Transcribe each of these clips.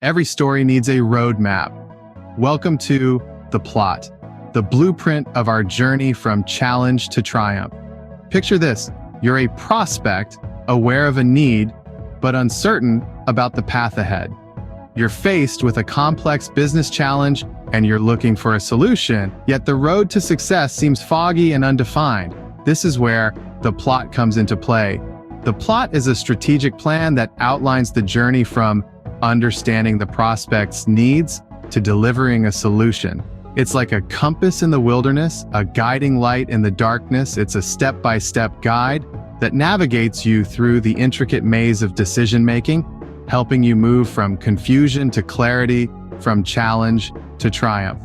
Every story needs a roadmap. Welcome to The Plot, the blueprint of our journey from challenge to triumph. Picture this: you're a prospect, aware of a need, but uncertain about the path ahead. You're faced with a complex business challenge and you're looking for a solution, yet the road to success seems foggy and undefined. This is where the plot comes into play. The plot is a strategic plan that outlines the journey from understanding the prospect's needs to delivering a solution. It's like a compass in the wilderness, a guiding light in the darkness. It's a step-by-step guide that navigates you through the intricate maze of decision-making, helping you move from confusion to clarity, from challenge to triumph.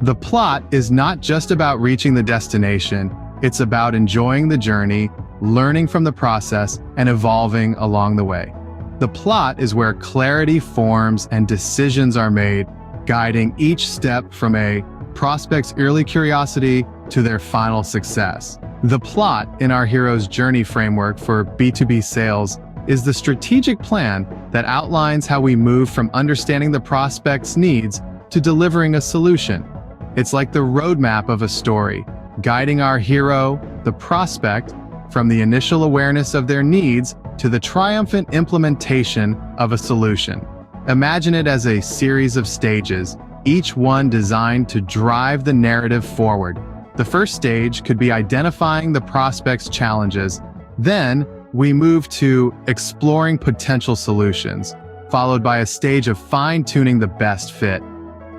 The plot is not just about reaching the destination, it's about enjoying the journey, learning from the process, and evolving along the way. The plot is where clarity forms and decisions are made, guiding each step from a prospect's early curiosity to their final success. The plot in our hero's journey framework for B2B sales is the strategic plan that outlines how we move from understanding the prospect's needs to delivering a solution. It's like the roadmap of a story, guiding our hero, the prospect, from the initial awareness of their needs to the triumphant implementation of a solution. Imagine it as a series of stages, each one designed to drive the narrative forward. The first stage could be identifying the prospect's challenges. Then, we move to exploring potential solutions, followed by a stage of fine-tuning the best fit.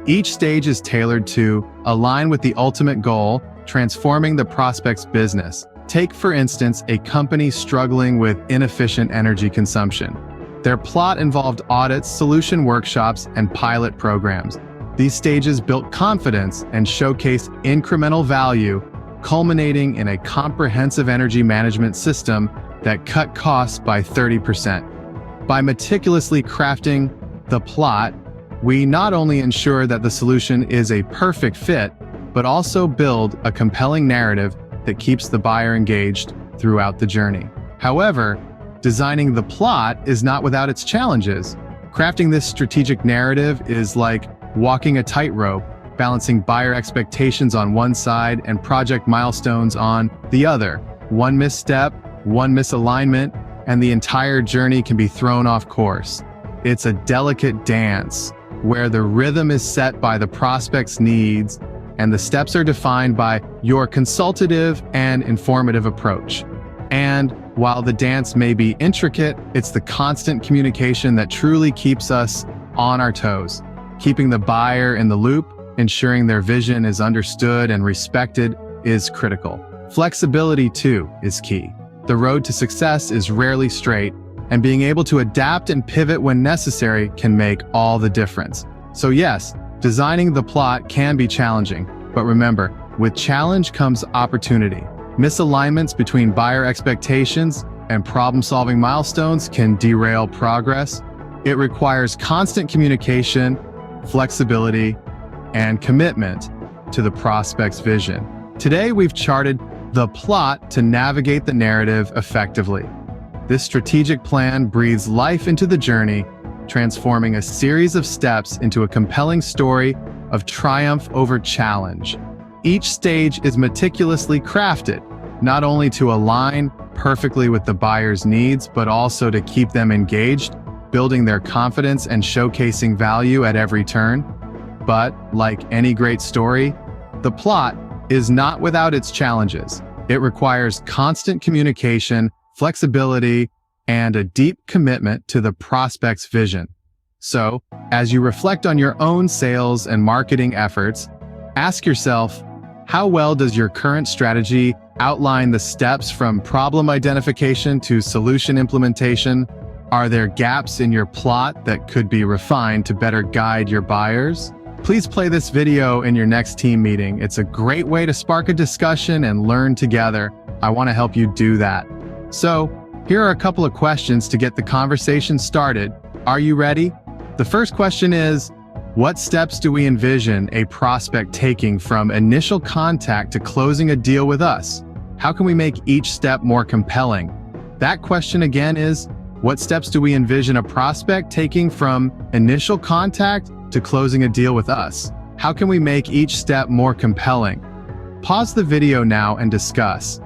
Each stage is tailored to align with the ultimate goal, transforming the prospect's business. Take, for instance, a company struggling with inefficient energy consumption. Their plot involved audits, solution workshops, and pilot programs. These stages built confidence and showcased incremental value, culminating in a comprehensive energy management system that cut costs by 30%. By meticulously crafting the plot, we not only ensure that the solution is a perfect fit, but also build a compelling narrative that keeps the buyer engaged throughout the journey. However, designing the plot is not without its challenges. Crafting this strategic narrative is like walking a tightrope, balancing buyer expectations on one side and project milestones on the other. One misstep, one misalignment, and the entire journey can be thrown off course. It's a delicate dance where the rhythm is set by the prospect's needs and the steps are defined by your consultative and informative approach. And while the dance may be intricate, it's the constant communication that truly keeps us on our toes. Keeping the buyer in the loop, ensuring their vision is understood and respected is critical. Flexibility, too, is key. The road to success is rarely straight, and being able to adapt and pivot when necessary can make all the difference. So yes, designing the plot can be challenging, but remember, with challenge comes opportunity. Misalignments between buyer expectations and problem-solving milestones can derail progress. It requires constant communication, flexibility, and commitment to the prospect's vision. Today, we've charted the plot to navigate the narrative effectively. This strategic plan breathes life into the journey, transforming a series of steps into a compelling story of triumph over challenge. Each stage is meticulously crafted, not only to align perfectly with the buyer's needs, but also to keep them engaged, building their confidence and showcasing value at every turn. But, like any great story, the plot is not without its challenges. It requires constant communication, flexibility, and a deep commitment to the prospect's vision. So, as you reflect on your own sales and marketing efforts, ask yourself, how well does your current strategy outline the steps from problem identification to solution implementation? Are there gaps in your plot that could be refined to better guide your buyers? Please play this video in your next team meeting. It's a great way to spark a discussion and learn together. I want to help you do that. So, here are a couple of questions to get the conversation started. Are you ready? The first question is, what steps do we envision a prospect taking from initial contact to closing a deal with us? How can we make each step more compelling? That question again is, What steps do we envision a prospect taking from initial contact to closing a deal with us? How can we make each step more compelling? Pause the video now and discuss.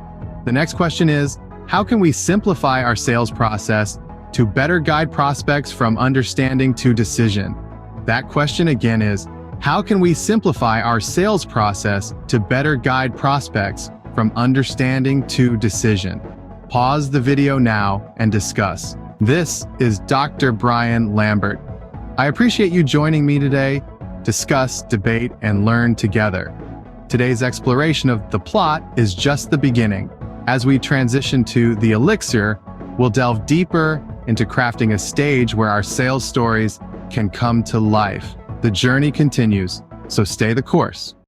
The next question is, how can we simplify our sales process to better guide prospects from understanding to decision? That question again is, how can we simplify our sales process to better guide prospects from understanding to decision? Pause the video now and discuss. This is Dr. Brian Lambert. I appreciate you joining me today. Discuss, debate, and learn together. Today's exploration of the plot is just the beginning. As we transition to the elixir, we'll delve deeper into crafting a stage where our sales stories can come to life. The journey continues, so stay the course.